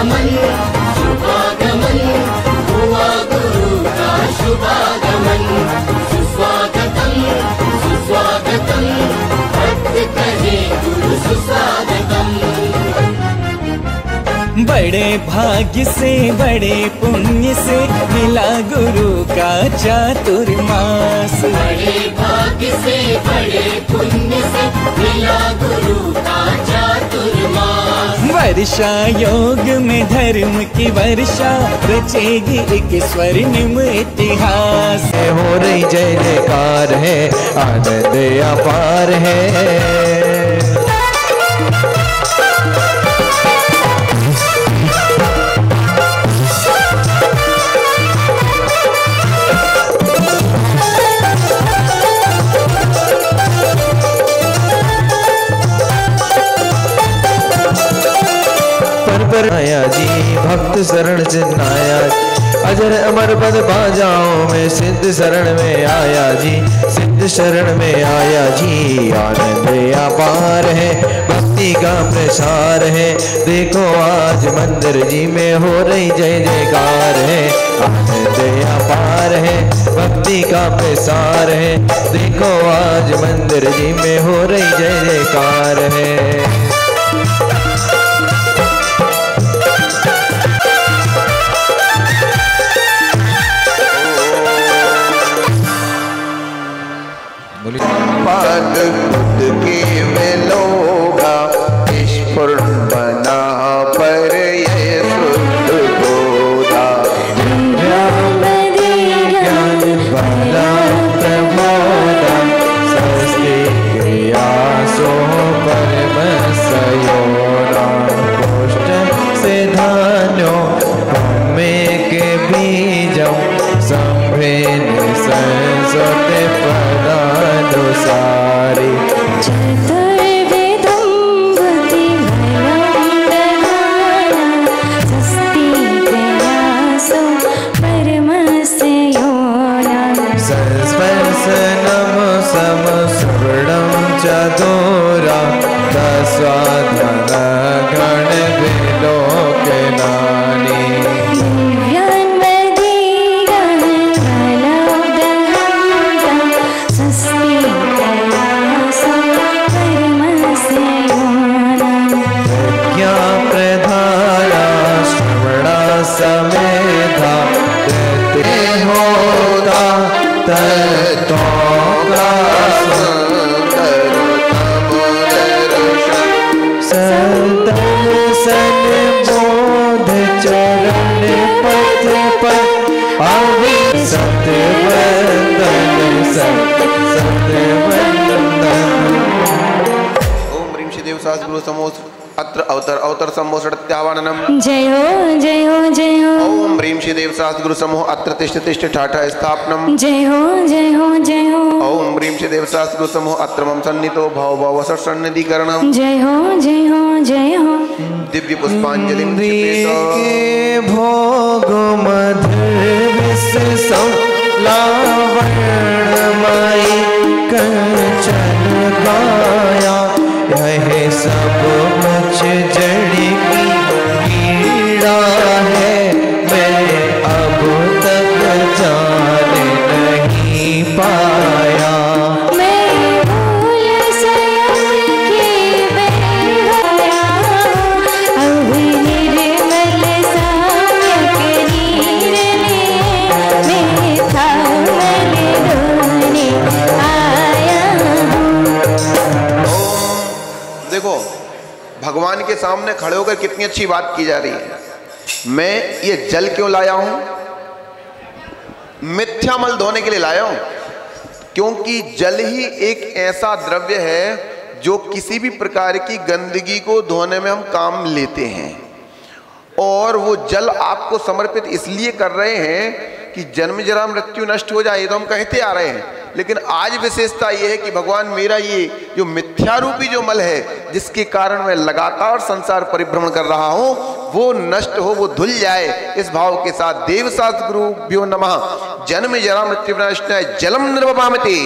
शुभागमन शुभागमन हुआ गुरु का शुभागमन। सुस्वागतम सुस्वागतम भक्त कहे गुरु सुस्वागतम। बड़े भाग्य से बड़े पुण्य से मिला गुरु का चातुर्मास। बड़े भाग्य से बड़े पुण्य से मिला गुरु का चातुर्मास। वर्षा योग में धर्म की वर्षा रचेगी एक स्वर्णिम इतिहास। हो रही जय जयकार है, आनंद अपार है। आया जी भक्त शरण चिन्हाया, अजर अमर पद बाजाओं में सिद्ध शरण में आया जी, सिद्ध शरण में आया जी। आनंद अपार है, भक्ति का प्रसार है, देखो आज मंदिर जी में हो रही जय जयकार है। आनंद अपार है, भक्ति का प्रसार है, देखो आज मंदिर जी में हो रही जय जयकार है। पद खुद के में लोगा ईश्वर बना पर ये शुद्ध बोधा। ज्ञान बला प्रमोदा सस्ते क्रियासो परम सयोना। कोष्ठ से धान्यो में के बीजों संभेन संसते सारी। चतुर्वेदं बुद्धिबलं दधाना स्वस्ति प्रयासो परमस्य योना। संस्पर्शनं समसुवर्णं च दोरा दस्वाधन गण विलोकनानि। समेधा देते होता तत्व का संदर्शन बोध चरण पथ पर अभी सत्यवंदन सत्यवंदन। ओम ह्रीं श्री देव सहस्र गुरु समोस अत्र अवतर अवतर सम्मोषणत्यावाननम। जय हो जय हो जय हो। ओम ह्रीं श्री देव सहस्र गुरु समूह अत्र तिष्ठ तिष्ठ ठाठा स्थापनम। जय हो जय हो जय हो। ओम ह्रीं श्री देव सहस्र गुरु समूह अत्र मम सन्नितो भव भव सन्निधिकरणम। जय हो जय हो जय हो। दिव्य पुष्पांजलि के भोग मधुर विष लावण्यमयी कंचन गाया। यह सब मुझ जड़ की पीड़ा है, मैं अब तक जान नहीं पाया। मैं भूल स्वयं की बेहया, अब निर्मल साम्य नीर ले मैं थामल धोने आया हूँ। देखो भगवान के सामने खड़े होकर कितनी अच्छी बात की जा रही है। मैं ये जल क्यों लाया हूं? मिथ्यामल धोने के लिए लाया हूं, क्योंकि जल ही एक ऐसा द्रव्य है जो किसी भी प्रकार की गंदगी को धोने में हम काम लेते हैं। और वो जल आपको समर्पित इसलिए कर रहे हैं कि जन्म जरा मृत्यु नष्ट हो जाए, तो हम कहते आ रहे हैं। लेकिन आज विशेषता ये है कि भगवान मेरा ये जो मिथ्यारूपी जो मल है, जिसके कारण मैं लगातार संसार परिभ्रमण कर रहा हूं, वो नष्ट हो, वो धुल जाए। इस भाव के साथ देव शास्त्र गुरुभ्यो नमः। जन्म जरा मृत्यु विनाशाय जलम निर्वपामते।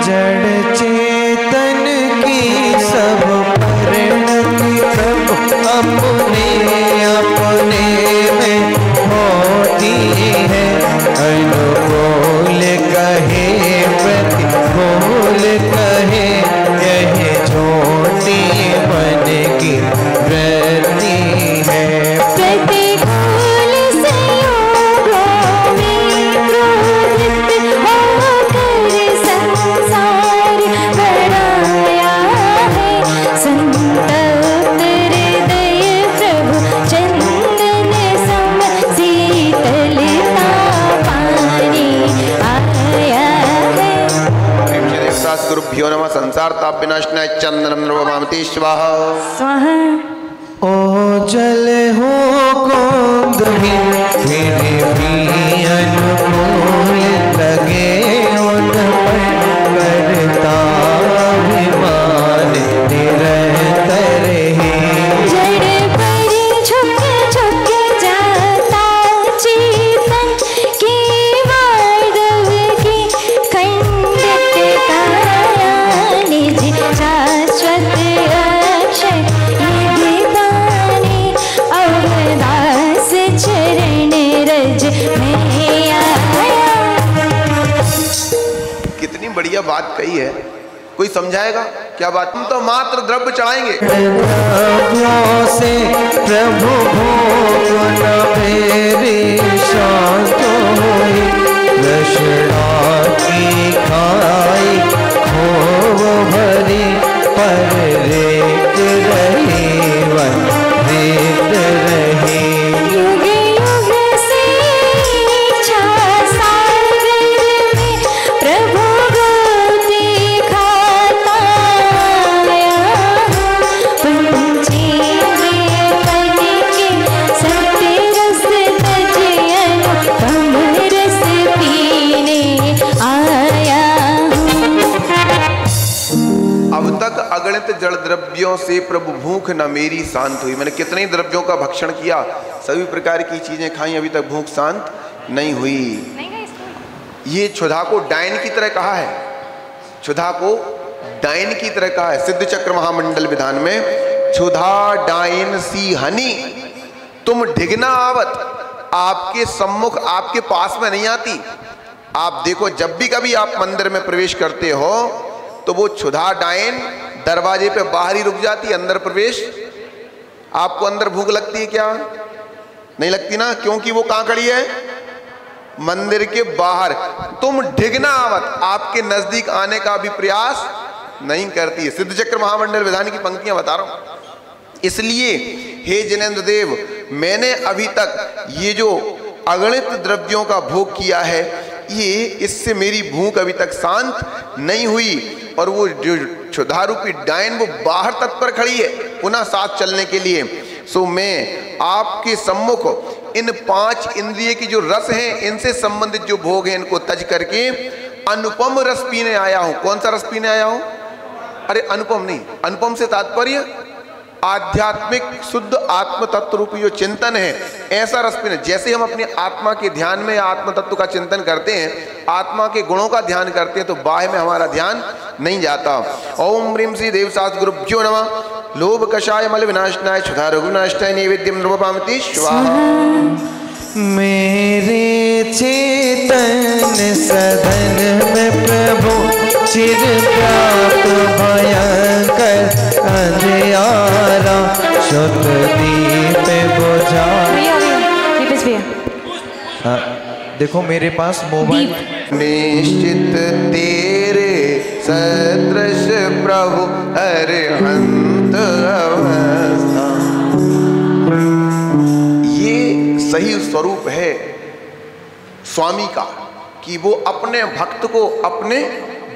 जड़ चेतन की सब परिणति प्रभु अपने चंदनम नृपमामति स्वाहा स्वाहा। ओ जल हो कुंदही फिर भी अनुकूल लगे उन पर करता अभिमान निरंतर ही। जड़ पर झुक झुक जाता चेतन के वार्धव की खंडित काया निज शाश्वत अक्षर निधि पाने अवदास चरण रज में आया। कितनी बढ़िया बात कही है, कोई समझाएगा क्या बात? तुम तो मात्र द्रव्य चढ़ाएंगे। द्रव्यों से प्रभु भोग न मेरी शांत होई। रसना की खाई खोव भरी पर रेत रही वन रेत रही। युग युग से इच्छा सागर में प्रभु गोते खाता आया। पंचेंद्रिय मन के सत्य रस तज अनुपम रस पीने आया हूँ। अब तक अगणित जड़ द्रव्यों से प्रभु भूख न मेरी शांत हुई। मैंने कितने ही द्रव्यों का भक्षण किया, सभी प्रकार की चीजें खाई, अभी तक भूख शांत नहीं हुई। ये क्षुधा को डायन की तरह कहा है, क्षुधा को डायन की तरह कहा है। सिद्ध चक्र महामंडल विधान में क्षुधा डायन सी हनी तुम ढिगना आवत, आपके सम्मुख आपके पास में नहीं आती। आप देखो, जब भी कभी आप मंदिर में प्रवेश करते हो तो वो क्षुधा डायन दरवाजे पे बाहर ही रुक जाती, अंदर प्रवेश। आपको अंदर भूख लगती है क्या? नहीं लगती ना, क्योंकि वो कहां खड़ी है? मंदिर के बाहर। तुम ढिगना आवत, आपके नजदीक आने का भी प्रयास नहीं करती है। सिद्ध चक्र महामंडल विधान की पंक्तियां बता रहा हूं। इसलिए हे जिनेंद्र देव, मैंने अभी तक ये जो अगणित द्रव्यों का भोग किया है, ये इससे मेरी भूख अभी तक शांत नहीं हुई। और वो जो क्षुधा रूपी डायन वो बाहर तत्पर खड़ी है पुनः साथ चलने के लिए। सो मैं आपके सम्मुख इन 5 इंद्रिय की जो रस हैं, इनसे संबंधित जो भोग हैं, इनको तज करके अनुपम रस पीने आया हूं। कौन सा रस पीने आया हूं? अरे अनुपम नहीं, अनुपम से तात्पर्य आध्यात्मिक शुद्ध आत्म तत्व रूपी जो चिंतन है, ऐसा रस पीने। जैसे हम अपनी आत्मा के ध्यान में आत्म तत्व का चिंतन करते हैं, आत्मा के गुणों का ध्यान करते हैं, तो बाह्य में हमारा ध्यान नहीं जाता। ओम ह्रीं श्री देव शास्त्र गुरुभ्यो नमः। लोभ कषाय मल विनाशनाय क्षुधा रोग विनाशनाय नैवेद्यम नृपमामति स्वाहा। मेरे चेतन सदन में प्रभु चिर प्राप्त भयंकर अंधियारा शुद्ध दीप बुझा। देखो मेरे पास मोबाइल। निश्चित तेरे सदृश प्रभु अरिहंत अवस्था। ये सही स्वरूप है स्वामी का कि वो अपने भक्त को अपने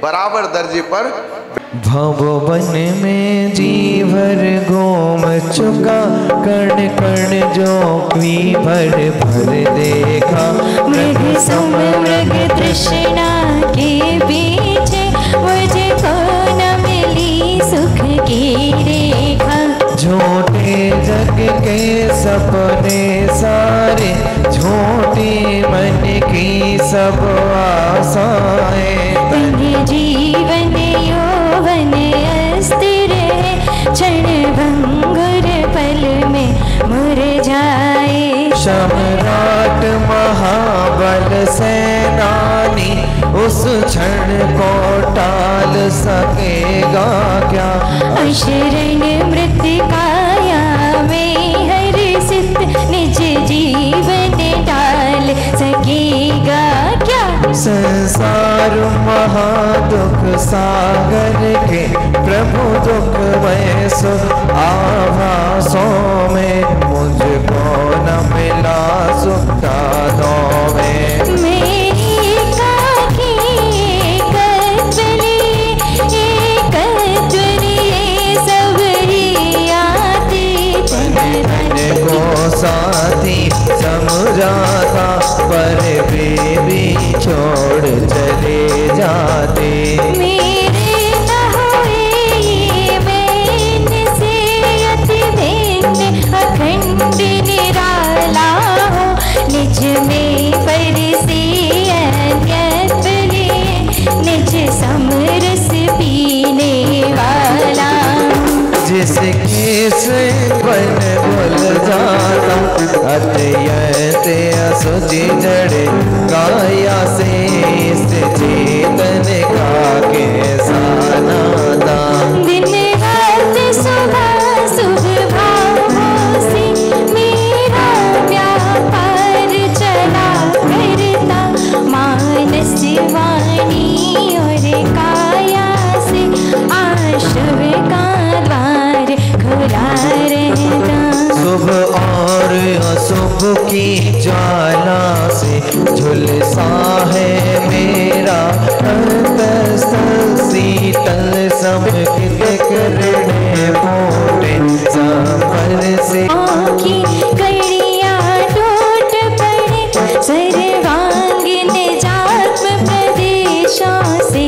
बराबर दर्जे पर। भवन में जीवर गोम चुका कर्ण कर्ण जो क्वी भर भर देखा। मृग सम मृग तृष्णा के पीछे मुझे को न मिली सुख की रेखा। झूठे जग के सपने सारे, झूठी मन की सब आशाएं। तंग जीवन यौवन अस्थिर है, क्षण भंगुर पल में मुरझाए। सम्राट महाबल सेनानी उस क्षण को टाल सकेगा क्या। अशरण मृतिकाया में हर्षित निज जीवन डाल सकेगा क्या। संसार महादुख सागर के प्रभु दुख में सुख आभासों में मुझको न मिला सुख कानों में। मेरी काकी कजली कैसे बन भूल जाता अत्यंत असुचि जड़े काया से इस चेतन का कैसा नाता। दिन रात सुबह सुबह भावों से मेरा व्यापार चला करता, मानस वाणी और काया से आश्रव का द्वार खुला रहता। शुभ और अशुभ की ज्वाला से झुलसा है मेरा अंतस्थ, शीतल समकित करने मोटे संभल से की कड़ियाँ टूट पड़े, सर्वांगीण जात्म प्रदेशों से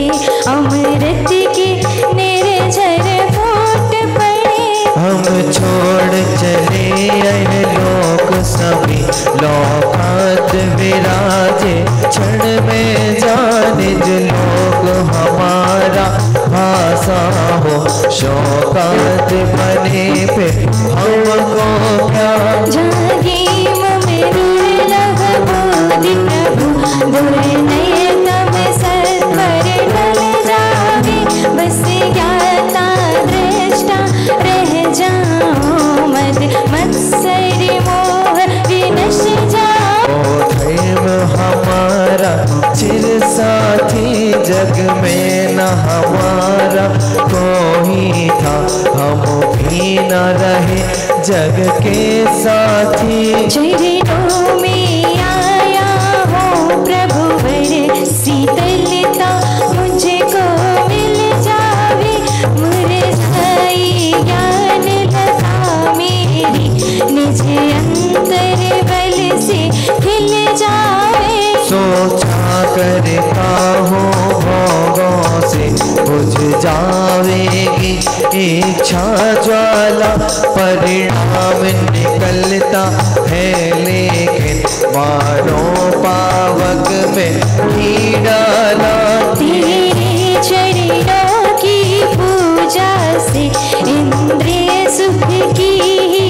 अमृत की निर्झर फूट पड़े। हम छोड़ चले यह लोक सभी लोकात विराजे, क्षण में जाने जो लोग हमारा भाषा हो, शौकात बने पे हमको क्या। जागे में दुर्लभ बोधि प्रभु, दुर्नयतम सत्वर ढल जागे, बस ज्ञाता दृष्टा रह जाओ, मद मत्सर मोह विनश जाओ। ओ धर्म हमारा चिर साथी, जग में न हमारा कोई था, हम भी न रहे जग के साथी। चरणों में आया हो प्रभु वर, शीतलता मुझको मिल जावे, मुरझाई ज्ञान लता मेरी, निज अंतर बल से खिल जावे। सोचा करता हूँ भोगों से बुझ जावेगी इच्छा ज्वाला, परिणाम निकलता है लेकिन मानो पावक में ही डाला। तेरे चरणों की पूजा से इंद्रिय सुख की ही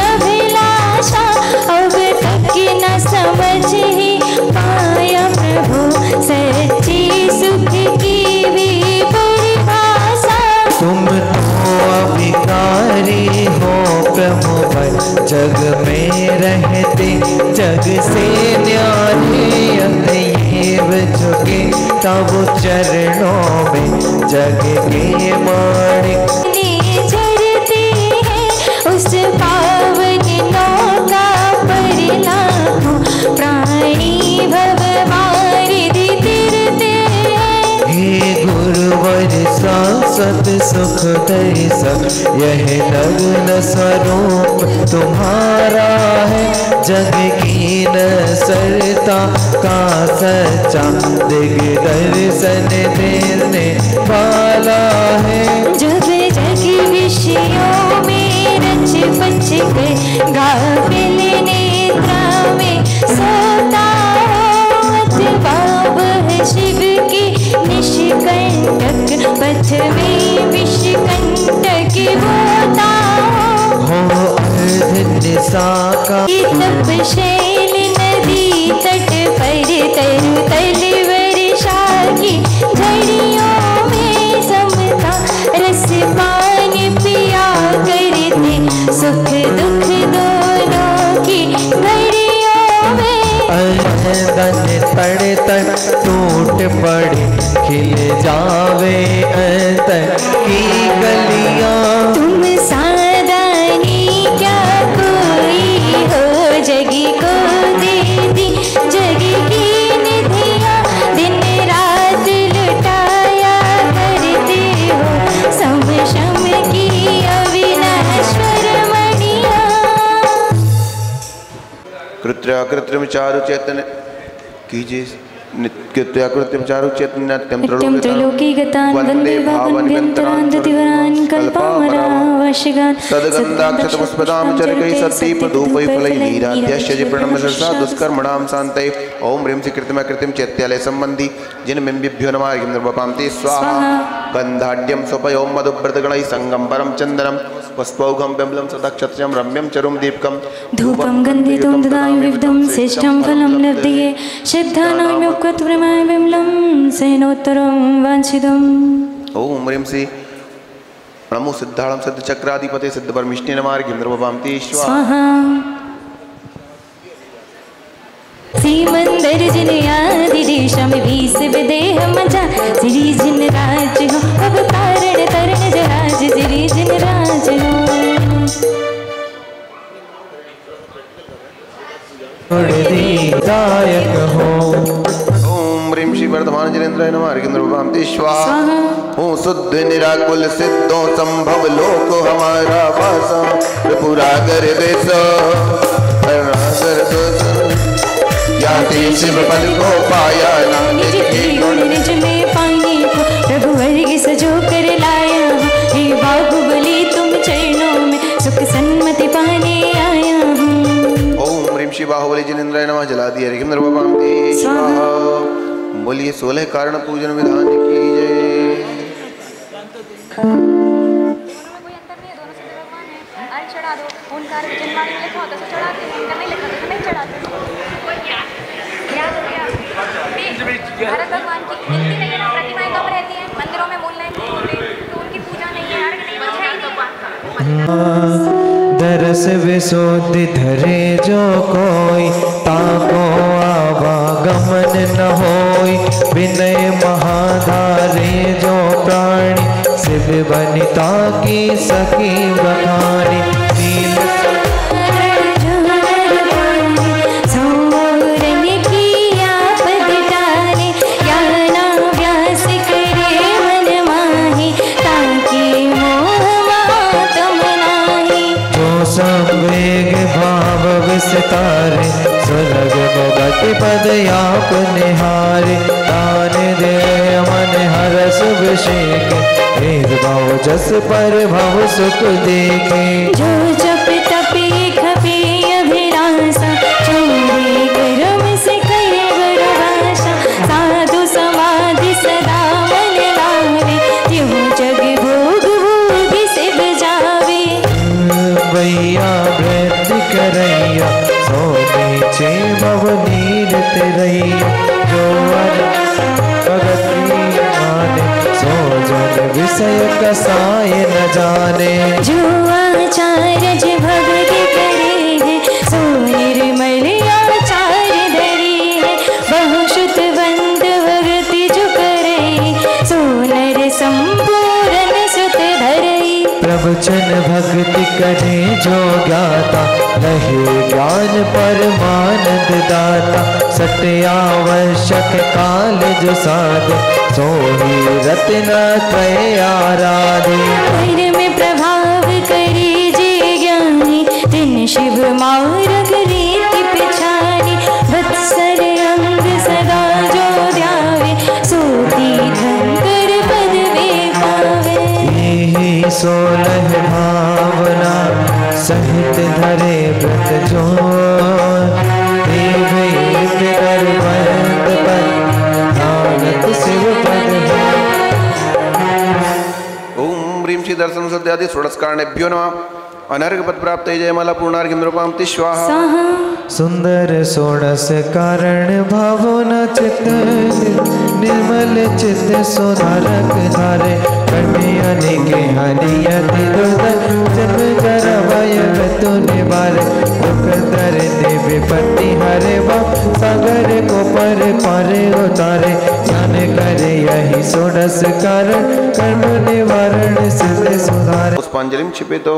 अभिलाषा, अब तक न समझ ही पाया प्रभु, सच्ची सुख की भी परिभाषा। तुम तो अभिकारी हो प्रभु भर, जग में रहते जग से न्यारे, अतएव झुके तब चरणों में जग के माणिक। झरते हैं उस पावन नौका पर लाखों प्राणी भवमारिधि तिरते हैं। हे गुरुवर शाश्वत सुख दर्शक, यह नग्न स्वरूप तुम्हारा है, जग की नसरता का सच्चा दिग्दर्शन देने वाला है। जब जग विषयों में रच पच कर गाफिल नेत्रा में सोता हो, अथवा वह शिव की निष्कंटक पथ में विषकंटक होता हो अर्ध दिशा का तपशैल नदी तट पर तरु तल वर्षा की झड़ियों में समता, रस पान पिया करते सुख दुख दोनों की घड़ियों में। अंधन तड़ तड़ टूट पड़े, खिल जावे अंतर की गलियां। तुम सादानी क्या कोई हो, जगी को दे दी जग की निधियाँ, दिन रात लुटाया करते हो, सम शम की अविनाश्वर मणियाँ। कृत्या कृत्रिम चारु चैतन्य कीजिए, कृत्या कृत्रिम चारु चैतन्य नित्यम नित्यं त्रैलोकी गतान् वन्दे भावन्त्यन्तरान्धतिवरान् कल्पामरावशिगान् सद्गन्धाक्षतपुष्पदां चरकैः सद्दीपधूपैः नीराद्यस्य प्रणम्य सरसा दुष्कर्मणां शान्तये। ओम ह्रीं श्री कृत्रिम कृत्रिम चैत्यालय संबंधी जिन बिंबिभ्यो नमः ह्रीं नृपपां ते स्वाहा। गंधाढ्यम स्वपयो मधुव्रतगणैः संगम परम चंदनम पुष्पौघम बिम्बलम सदक्षत्रम रम्यम चरुम दीपकम धूपं गन्धितुं ददामि विविधं श्रेष्ठं फलं लब्धये सिद्धानाम्योक्तप्रमाय बिम्बलं सेनोत्तरं वाञ्छितम्। ओम ह्रीं श्री नमो सिद्धाणं सिद्ध चक्राधिपते सिद्ध परमिष्णे नमार्घ्यं द्रवपामते स्वाहा। श्रीमंदर जिन आदिदेश में 20 विदेह मजा श्री जिन राज हो अब कारण तरण जराज श्री जिन राज हो। दायक हो ओम ह्रीं श्री वर्धमान जनेन्द्राय नमः अर्घ्यं द्रवपामते स्वाहा। ओम शुद्ध निराकुल सिद्धों संभव लोक हमारा वासा त्रिपुरागर देश अरुणाचल दोष शिव पद को पाया निज के गुण निज में पाए को प्रभु वर्ग सजो कर लाया हूँ हे बाहुबली तुम चरणों में सुख सन्मति पाने आया हूँ। ओम ह्रीं श्री बाहुबली जिनेन्द्राय नमः जलादि अर्घ्यं द्रवपामते स्वाहा। बोलिए 16 कारण पूजन विधान की जय। चढ़ा दो ओंकार जनवाणी में लिखा होता है चढ़ाते हैं नहीं लिखा तो नहीं चढ़ाते। याद हो गया भारत भगवान की मिलती नहीं है ना प्रतिमाएं कम रहती हैं मंदिरों में मूल नहीं होते तो उनकी पूजा नहीं है अर्घ नहीं है। दरस विशुद्धि धरे जो कोई ताको आवागमन न होई विनय महाधारे जो प्राणी शिव बनिता की सखी बखानी नील संवेग भाव विस्तारे सुलग गति पद आप निहारे दान दे मन हरस अभिषेक भेदभाव जस पर भव सुख देखे जो जप तपे खपे अभिलाषा चौरे कर्म से करे गुरुभाषा साधु समाधि सदा मन लावे त्यों जग भोग भोग से बजावे। भैया वृद्धि करैया सो नीचे भव नीर तिरैया जो भगती माने सो जन विषय कसाय न जाने जो आचार्य भक्ति करे है सो निर्मल आचार्य धरे है बहुश्रुत बंद भक्ति जो करे सो नर संपूर्ण सुत धरे। प्रवचन भक्ति करे जो ज्ञाता रहे ज्ञान परमानंद दाता सत्यावश्यक काल जो साध सोही रत्न त्रय आराधे। घर में प्रभाव करे जे ज्ञानी दिन शिव मार्ग रीति पिछानी वत्सर अंग सदा जो ध्यावे सोती धनकर पद वे पावे। यही 16 भावना सहित धरे व्रत जो ओम ह्रीं श्री दर्शन सद्यादि षोडशकारणेभ्यो नमः। अनर्घ पद प्राप्त जयमाला पूर्णार्घ्यं द्रवपामते स्वाहा। सुंदर 16 कारण भावना चित्त निर्मल चित्त सुधारक धारे कन्यानि के हरियति दुर्द जब करवय तु निवारे दुख दर विपत्ति हरे वा सागर को पर पारे उतारे ज्ञान करे यही 16 कारण कर्म निवारण सिद्ध सुधारे। पुष्पांजलि छिपे तो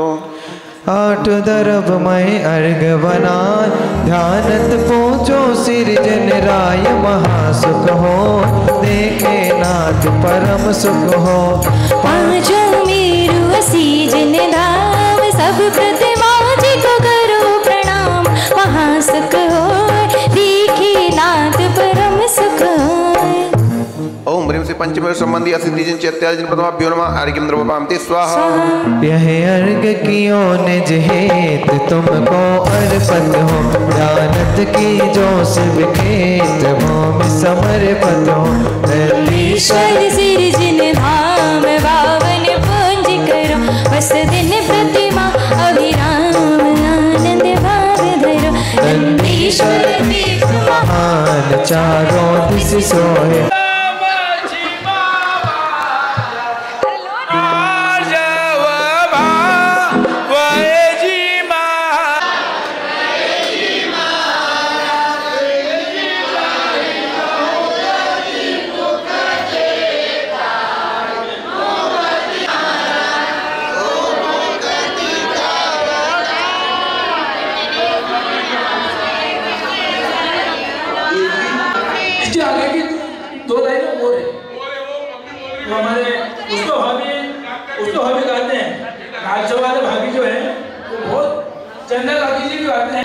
8 दरब मैं अर्घ बना ध्यानत पहुँचो सिरजन राय महासुख हो देखे नाथ परम सुख हो। पांचों मेरु सीजन धाम सब प्रतिमा जी को करो प्रणाम महासुख हो देखे नाथ परम सुख हो। ओम ह्रीं श्री पंचमेव संबंधी असिद्धिजन चैत्याजन प्रथमाभ्यो नमः अर्घ्यं द्रवपामते स्वाहा। यह अर्घ कियो निज हेत तुमको अर्पत हो जानत की जो शिव खेत भूमि समर्पत हो। ईश्वर सिरजन धाम बस दिन प्रतिमा अभिराम आनंद भाग धरो नंदीश्वर तीर्थ महान चारों दिस सोहे। उसको भाभी गाते हैं, राज्य वाले भाभी जो है वो बहुत चंदा काकी जी भी गाते हैं।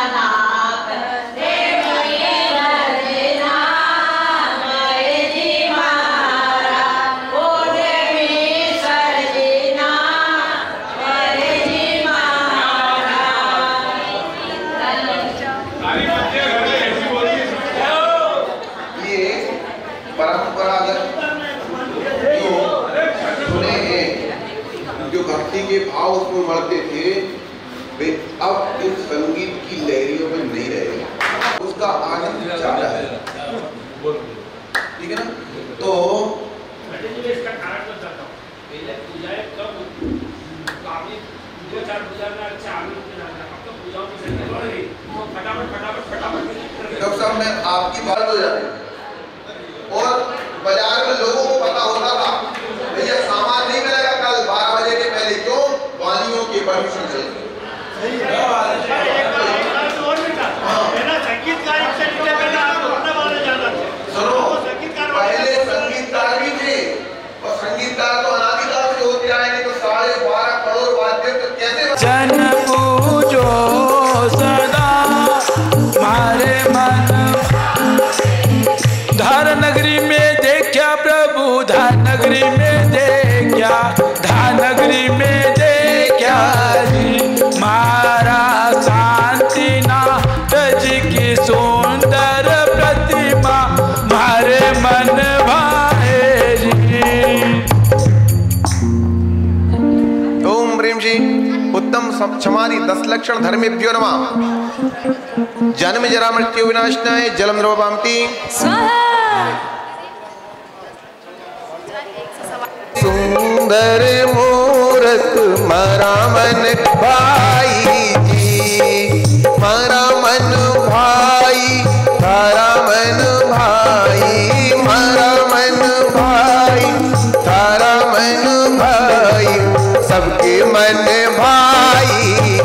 के भाव उसमें मरते थे वे अब इन संगीत की लहरियों में नहीं रहे, उसका आनंद ज्यादा है, ठीक है ना। तो डॉक्टर साहब मैं आपकी बात हो जाती और बाजार में लोगों को पता होता था भैया सामान नहीं मिलेगा कल 12 बजे के पहले, क्यों? वालियों की परमिशन से। सुनो, पहले संगीतकार भी थे और संगीतकार तो अनादिकाल से होते आएंगे, तो 12.5 करोड़ वाद्य तो कैसे जन पूजो सदा मारे मन, धार नगरी में देखा प्रभु, धार नगरी में देखा, धार नगरी में देखा जी मारा शांतिनाथ जी की सुंदर प्रतिमा मारे मन भाए जी। ओम प्रेम जी उत्तम क्षमादि 10 लक्षण धर्मेभ्यो नमः। जन्म जरा मृत्यु विनाशनाय जलम द्रवपामति स्वाहा। सुंदर मूरत मारा मन भाई जी, मारा मन भाई, तारा मन भाई, मारा मन भाई, तारा मन भाई, सबके मन भाई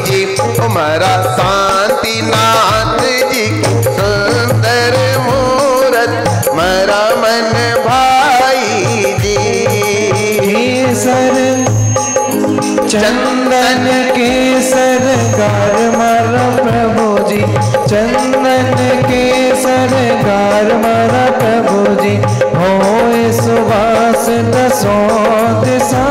जी, हमारा शांतिनाथ जी सुंदर मूरत मारा मन भाई जी। केसर चंदन केसर गार मारा प्रभु जी, चंदन केसर गार मारा प्रभु जी, होए सुवास दसों दिशा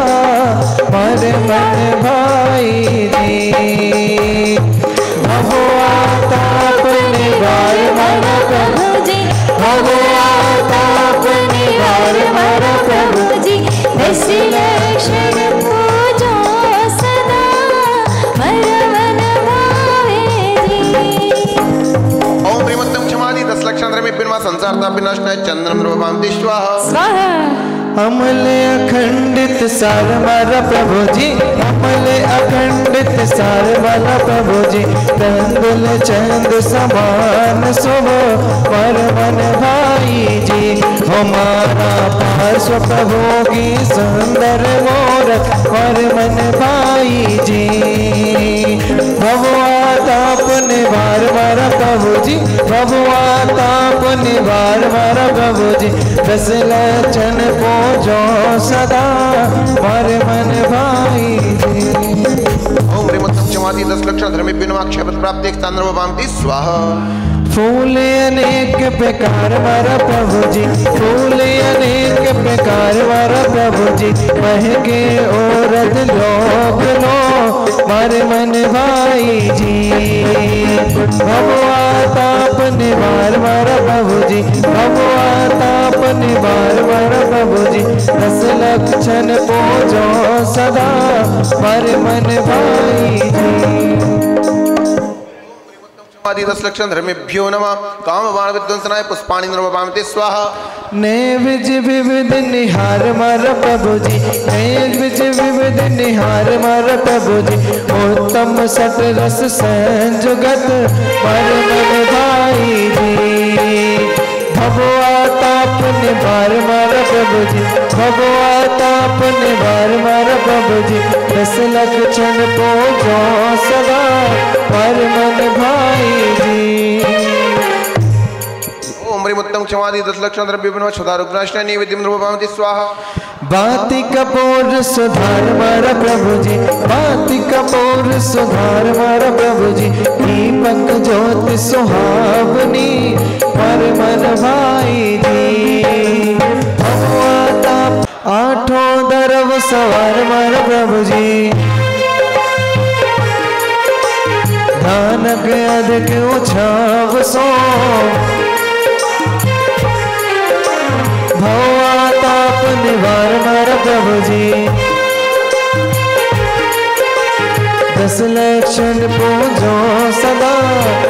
मारे मन भाई जी। भगवा ताप निवार मारा प्रभु जी, भगवा ताप निवार मारा प्रभु जी, दस लक्षण पूजो सदा मर मन भावे जी। ओम प्रेमोत्तम क्षमादि 10 लक्षण में बिनमा संसार ताप विनाशनाय चंद्रम द्रवपामति स्वाहा। स्वाहा। अमल अखंडित सार मारा प्रभु जी, अमल अखंडित सार वाला प्रभु जी, तंदुल चंद समान शुभ पर मन भाई जी, हमारा पार्श्व प्रभु की सुंदर मूरत पर मन भाई जी। भगवा ताप निवार मारा प्रभु जी, भगवा ताप निवार मारा प्रभु जी, 10 लक्षण जो सदा मारे मन भाई जी। ओम प्रेमोत्तम क्षमादि 10 लक्षण धर्मे बिनमा क्षपथ प्राप्ति स्थानर्वपामति स्वाहा। फूल अनेक प्रकार मारा प्रभु जी, फूल अनेक प्रकार मारा प्रभु जी, महके औरत लोग लो मारे मन भाई जी। भगवा ताप निवार मारा प्रभु जी, भगवा ताप निवार निभार मारा प्रभु जी, 10 लक्षण पूजो सदा पर मन भाई जी। आदि 10 लक्षण धर्मेभ्यो नमः। काम बाण विध्वंसनाय पुष्पाणि नृपामिते स्वाहा। नैविज विविध निहार मार प्रभु जी, नैविज विविध निहार मार प्रभु जी, उत्तम सट रस संजुगत पर मन भाई जी। भगवा ताप निभार मार प्रभु जी, भगवा ताप निभार मार प्रभु जी, 10 लक्षण पूजो सदा पर मन भाई जी। ओम ह्रीं उत्तम क्षमादि 10 लक्षण द्रव्य बनवा क्षुधा रुग्णाष्टय नैवेद्यम नृपामिते स्वाहा। बाति कपूर सुधार मारा प्रभु जी, बाति कपूर सुधार मारा प्रभु जी, दीपक ज्योति सुहावनी पर मन भाई जी। भगवा ताप 8 दरव सवार मारा प्रभु जी, धानक अधिक उछाव सो, भवा ताप निवार मारा प्रभु जी, 10 लक्षण पूजो सदा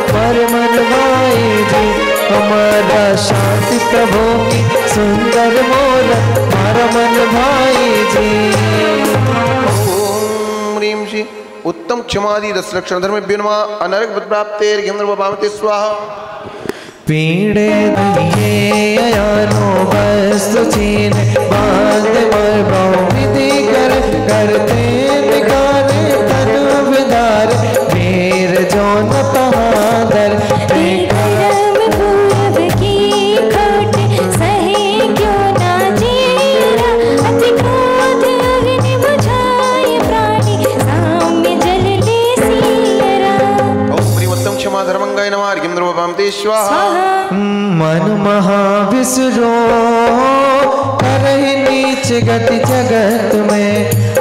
पर मन भाई जी। हमारा शांति प्रभु की सुंदर मोल मारा मन भाई जी। ओम ह्रीं श्री उत्तम क्षमादि 10 लक्षण धर्मेभ्यो नमः। अनर्घ प्राप्तेर्घ्यं नृपामिते स्वाहा। पीड़े दलिए अयानो वस्तु चीन बांध मर बहु विधि कर करते निकाले तन विदार वीर जो न तहादर करम पूरब की खोट सहे क्यों ना जीरा, अति क्रोध अग्नि बुझाए प्राणी साम्य जल ले सियरा। ओम ह्रीं उत्तम क्षमा धर्मंगाय नमः। अर्घ्यं नृपामिते स्वाहा। मन महाविसरो करहि नीच गति जगत में,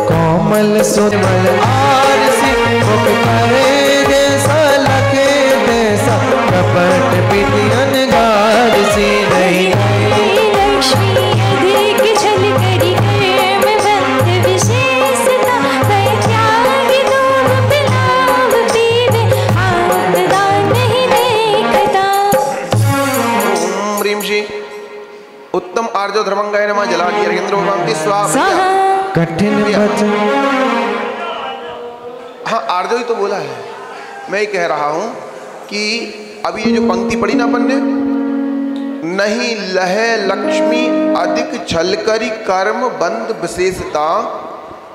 कोमल सुमल आरसी मुख करे जैसा लखे जैसा, कपट विधि अनगार सी नहीं। लक्ष्मी अधिक छल करी कर्म बंध विशेषता, वै त्याग दूध पिलाव पीवे आपदा नहीं देखता। ओम ह्रीं श्री उत्तम आर्जो धर्मंगाय नमः। जलादि अर्घ्यं नृपामिते स्वाहा। कठिन वचन। हाँ आर्जो ही तो बोला है। मैं ये कह रहा हूं कि अभी ये जो पंक्ति पढ़ी ना अपन ने, नहीं लहे लक्ष्मी अधिक छल करी कर्म बंद विशेषता,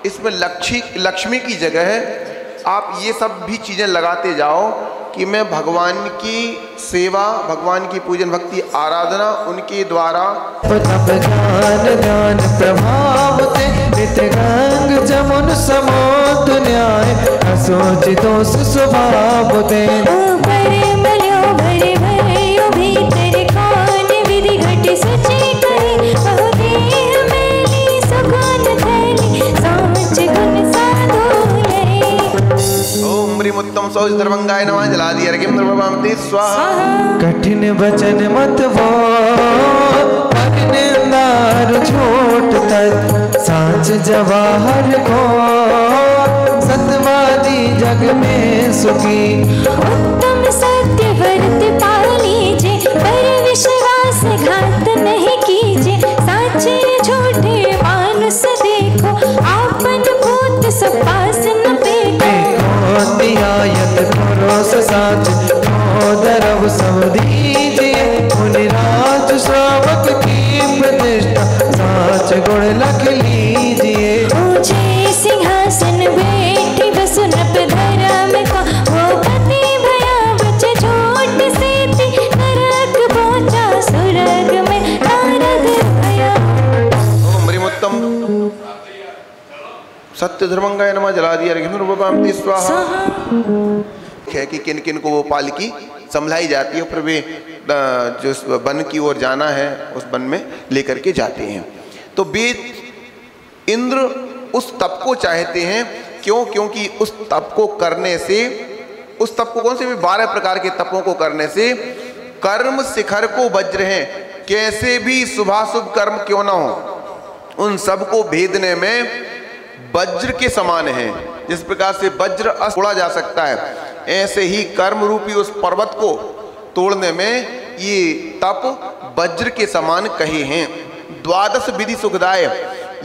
इसमें लक्ष्मी की जगह है आप ये सब भी चीजें लगाते जाओ कि मैं भगवान की सेवा, भगवान की पूजन भक्ति आराधना उनके द्वारा तप ज्ञान ध्यान प्रभाव ते नित गंग जमुन समोत न्याय, असोचितोष स्वभाव ते। बड़े मल्यो भरे भयो भीतर कौन विधि घट सुचि करे, बहु देह मैली सुगुन थैली सांच गुण साधु लरे। ओम ह्रीं उत्तम सौज धर्मंगाय नमः। जलादि अर्घ्यं नृपामिते स्वाहा। कठिन वचन मत वो निंदार छोट तक, सांच जवाहर को सतवादी जग में सुखी। उत्तम सत्य व्रत पालीजे, पर विश्वास घात नहीं कीजे, साचे झूठे मानुस देखो, आपन भूत सब पास न पेटो। नियायत भरोस साच दरव सब दीजिए, मुनिराज श्रावक की प्रतिष्ठा साच गुण लख लीजिए। ऊंचे सिंहासन बैठी बसु नप धर्म का, वो पति भया बच झूठ से थी, नरक पहुंचा सुरग में नारद भया। ओम ह्रीं उत्तम सत्य धर्मंगाय नमः। जलादि अर्घ्यं नृपामिते स्वाहा। है कि किन किन को वो पालकी संभलाई जाती है, फिर वे जो वन की ओर जाना है उस वन में लेकर के जाते हैं। तो वेद इंद्र उस तप को चाहते हैं, क्यों? क्योंकि उस तप को करने से, उस तप को कौन से भी 12 प्रकार के तपों को करने से कर्म शिखर को वज्र हैं, कैसे भी शुभाशुभ कर्म क्यों ना हो, उन सबको भेदने में वज्र के समान है। जिस प्रकार से वज्र तोड़ा जा सकता है, ऐसे ही कर्म रूपी उस पर्वत को तोड़ने में ये तप वज्र के समान कहे हैं। द्वादश विधि सुखदाय,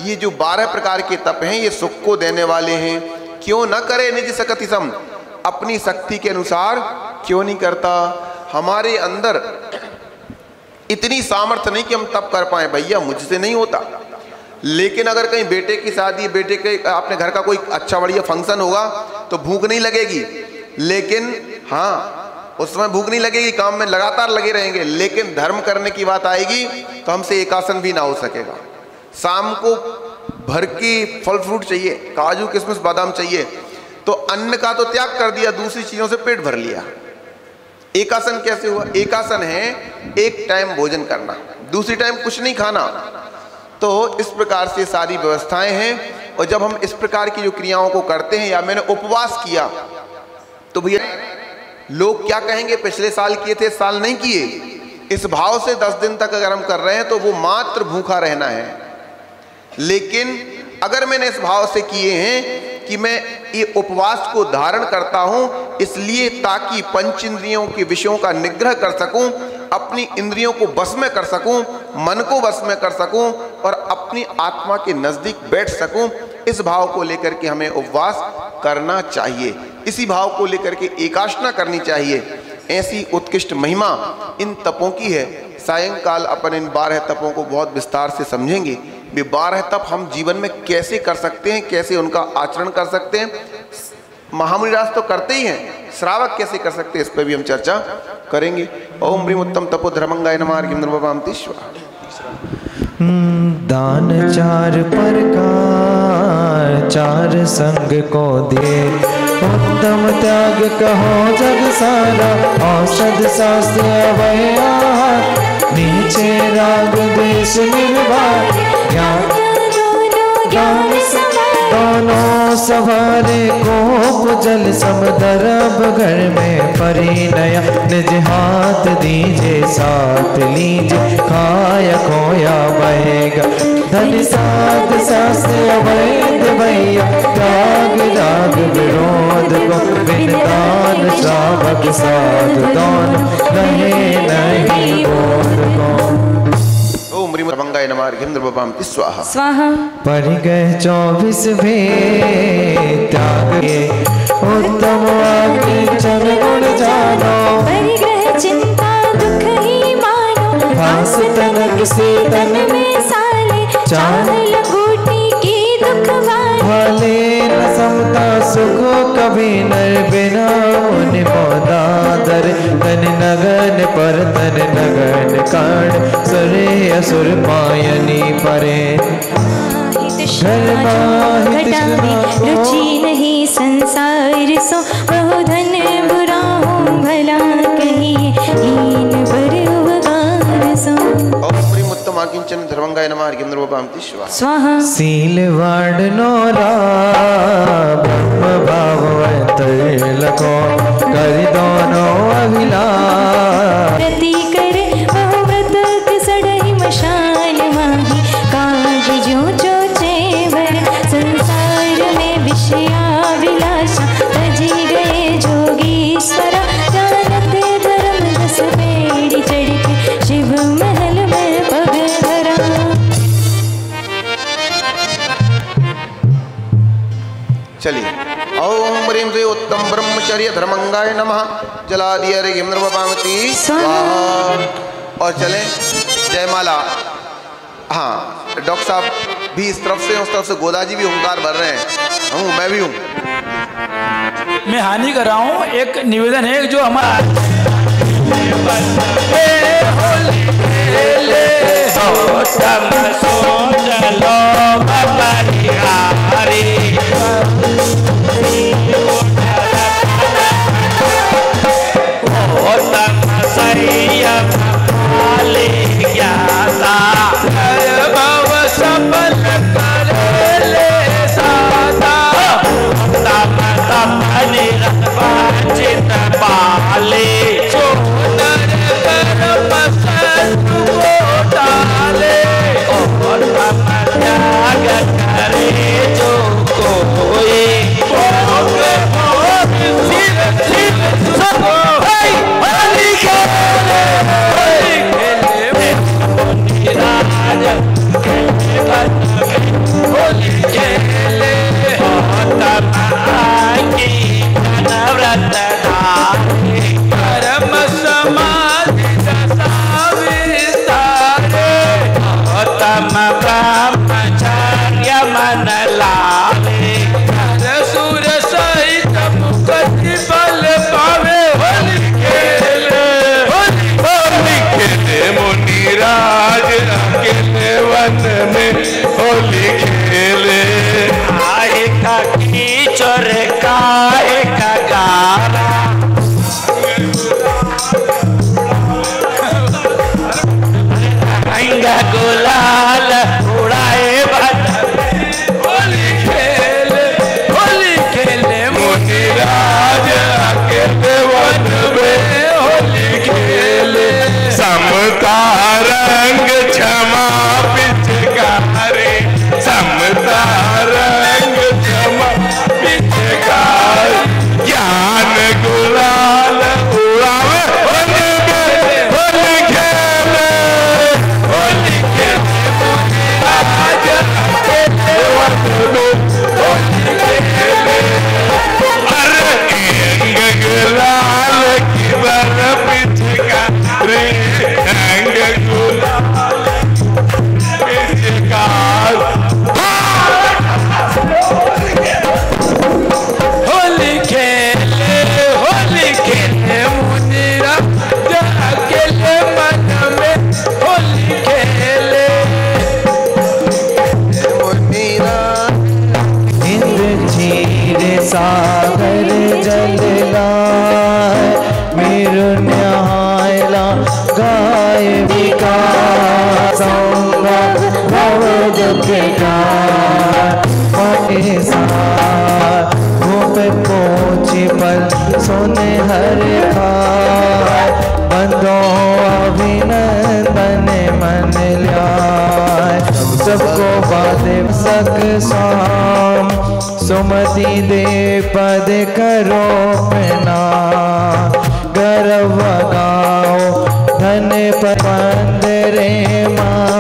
ये जो 12 प्रकार के तप हैं ये सुख को देने वाले हैं। क्यों न करे निज सकति सम, अपनी शक्ति के अनुसार क्यों नहीं करता। हमारे अंदर इतनी सामर्थ्य नहीं कि हम तप कर पाए, भैया मुझसे नहीं होता। लेकिन अगर कहीं बेटे की शादी, बेटे के अपने घर का कोई अच्छा बढ़िया फंक्शन होगा तो भूख नहीं लगेगी, लेकिन हाँ उस समय भूख नहीं लगेगी, काम में लगातार लगे रहेंगे। लेकिन धर्म करने की बात आएगी तो हमसे एक आसन भी ना हो सकेगा। शाम को भर की फल फ्रूट चाहिए, काजू किशमिश बादाम चाहिए, तो अन्न का तो त्याग कर दिया, दूसरी चीजों से पेट भर लिया। एक आसन कैसे हुआ? एक आसन है एक टाइम भोजन करना, दूसरी टाइम कुछ नहीं खाना। तो इस प्रकार से सारी व्यवस्थाएं हैं। और जब हम इस प्रकार की जो क्रियाओं को करते हैं, या मैंने उपवास किया, तो भैया लोग क्या कहेंगे, पिछले साल किए थे, इस साल नहीं किए। इस भाव से 10 दिन तक अगर हम कर रहे हैं तो वो मात्र भूखा रहना है। लेकिन अगर मैंने इस भाव से किए हैं कि मैं ये उपवास को धारण करता हूं इसलिए ताकि पंच इंद्रियों के विषयों का निग्रह कर सकूं, अपनी इंद्रियों को बस में कर सकूं, मन को बस में कर सकूं और अपनी आत्मा के नजदीक बैठ सकूं, इस भाव को लेकर के हमें उपवास करना चाहिए। इसी भाव को लेकर के एकाशना करनी चाहिए। ऐसी उत्कृष्ट महिमा इन तपों की है। सायंकाल अपन इन 12 तपों को बहुत विस्तार से समझेंगे। वे 12 तप हम जीवन में कैसे कर सकते हैं, कैसे उनका आचरण कर सकते हैं। महामुनिराज तो करते ही हैं, श्रावक कैसे कर सकते हैं, इस पर भी हम चर्चा करेंगे। ओम ह्रीं उत्तम तपो धर्मंगाय नमः। र्गिंद्रवपामति स्वाहा। दान 4 प्रकार 4 संग को दे, उत्तम त्याग कहो जग सारा, औषध शास्त्र अभय आहार, नीचे राग द्वेष निर्वाह, दोनों सवारे कोप जल समदरब, घर में परिणय निज हाथ दीजे, साथ लीजे खाया खोया बहेगा, धन साध शास्त्र वैद भैया, राग राग विरोध को विदान, श्रावक साध दोनों रहे नहीं बोध को। ओम ह्रीं धर्मंगाय नमः। र्गिंद्रवपामति स्वाहा। स्वाहा। पढ़ गए 24 भेद त्याग के, उत्तम वाक्यचन गुण जानो, परिग्रह चिंता दुख ही मानो, फांस तनक से तन में साले, चाह लंगोटी की दुख भले न समता सुख कभी नर बिना, मुनि मोदादर तन नगन पर तन नगन कांड, सुरे असुर पायनी परे, रुचि नहीं संसार सो, बहु धन बुरा हो भला कहिए, हीन पर उपकार सो। ओम ह्रीं उत्तम आकिंचन धर्मंगाय नमः। र्गिंद्रवपामति स्वाहा। स्वाहा। सील वाडनोरा ब्रह्म भाव लखो, कर दोनों अभिलाष, प्रति कर बहुव्रत सड़ई मशान माही, काज जो जो चेवर, संसार में विषयाभिलाषा, तजी गए जोगीश्वर, जानत धर्म रस बेड़ी चढ़ के, शिव महल में पग धरा। चलिए, ओम ह्रीं से उत्तम ब्रह्मचर्य धर्मंगाय नमः। जला दिया रे र्गिंद्रवपामति स्वाहा। और चलें जयमाला। हाँ, डॉक्टर साहब भी इस तरफ से, उस तरफ से गोदा जी भी हुंकार भर रहे हैं। मैं भी हूँ। मैं हानि कर रहा हूँ। एक निवेदन है जो हमारा पाले, जो नर कर पसंद वो तारे परम समाधि दशा विस्तारे गौतम ब्रह्मचर्य मन लावे नर सुर सहित मुक्ति बल पावे होली खेले मुनिराज अकेले वन में होली खेले काहे का कीचड़ काहे का गारा रंगा गुलाल उड़ाए होली खेले मुनिराज अकेले वन में होली खेले समता रंग क्षमा पिचकारी समता रंग क्षमा पिचकारी ज्ञान गुलाल उड़ावे होली खेले मुनिराज अकेले वन में होली खेले अरे गुलाल की बर पिचकारी रंग गुलाल पिचकार होली खेले मुनिराज अकेले मन में होली खेले इंद्र चीर सागर जल गाय मेरु न्यायला गाय विकास भव दुख घूप पोची पर सोने हर खाय बंदो अभिनंदन मन ल्याय सबको बादे सक स्वाम सुमति दे पद करो प्रणाम गर्व गाओ धन पद रे माँ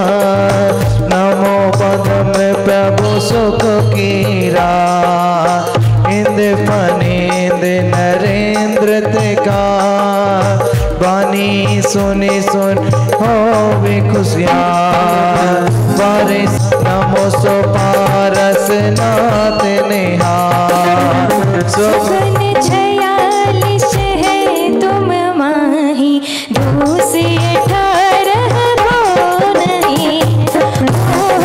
नमो पदम प्रभु सुख कीरा इंद्र फनेन्द्र नरेंद्र का बानी सुनी सुन हो वे खुशियार बारिश नमो सो पारस नाथ निहार सुखन 46 है तुम माही दूसरे 18 हो नहीं मोह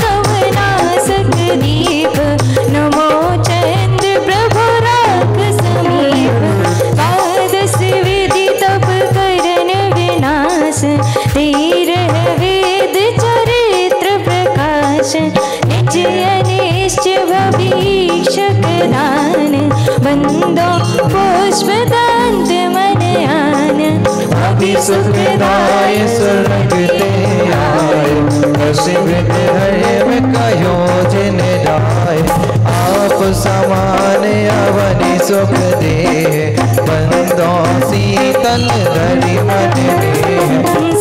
महाकवनाशक दीप नमो चंद्र प्रभु राख समीप द्वादश विधि तप करन विनाश तेरह वेद चरित्र प्रकाश निज अनिष्ट भविष्यक दान बंदो पुष्प दंत मन आन अभी सुखदाय स्वर्ग ते आए प्रसिद्ध है में कहो जिन राय आप समान अवनि सुख दे बंदो शीतल धरि मन दे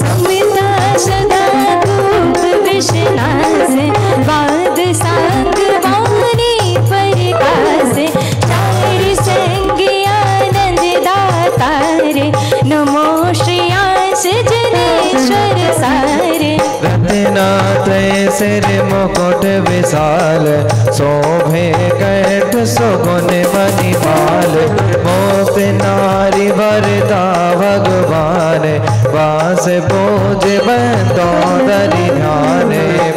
संविता सदा धूप विश्वास वाद सांग वाणी प्रकाश चार संग आनंद दातारे नमो श्रेयांस जनेश्वर सारे रत्नाथ सिर मुकुट विशाल शोभे कंठ सुगुन मणिमाल मोक्ष नारी भरता भगवान वास बोझ बंदो दरि ध्यान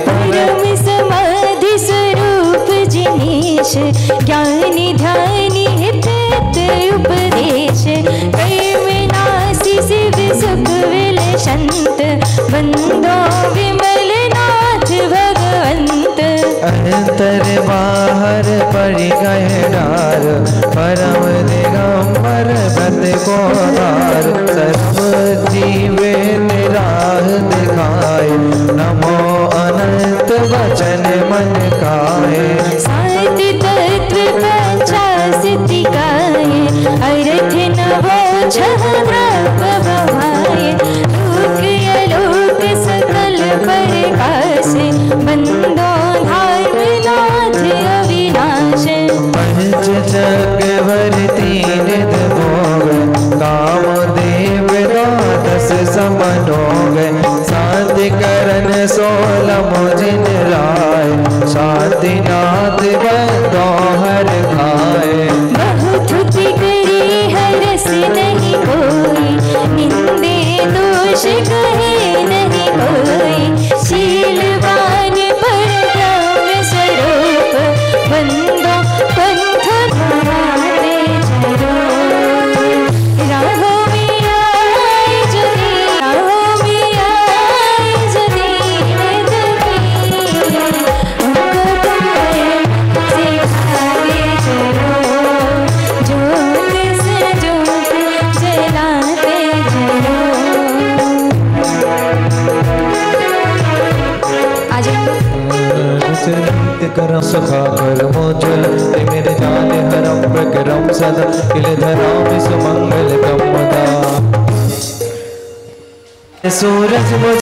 परम समाधि स्वरूप जिनेश ज्ञानी ध्यानी हित उपदेश कर्मनासी शिव सुख विल संत बंदो विमल नाथ भगवंत अंतर बाहर परि गए डार परम दिगंबर भक्त को दार सर्व जीवे राह दिखाए नमो अनंत वचन मन काए सात तत्व पंचाशति गाये अर्थ नवो छह ब्रह्म भवाये लोक अलोक सकल प्रकाश बंदो धर्मनाथ अविनाश पंच जग भर तीन नहीं कोई, निंदे दोष कहे नहीं कोई। शीलवान परब्रह्म स्वरूप बंदो पंथ धारे चलो। राहो में आए जो दीन, राहो में आए जो दीन दबीर, उनको तुम सिखाते चलो। ज्योत से ज्योत जलाते चलो। करम सखा कर मोचल ते मेरे जान हरम प्रकरम सदा किल धराम सुमंगल कमदा। सूरज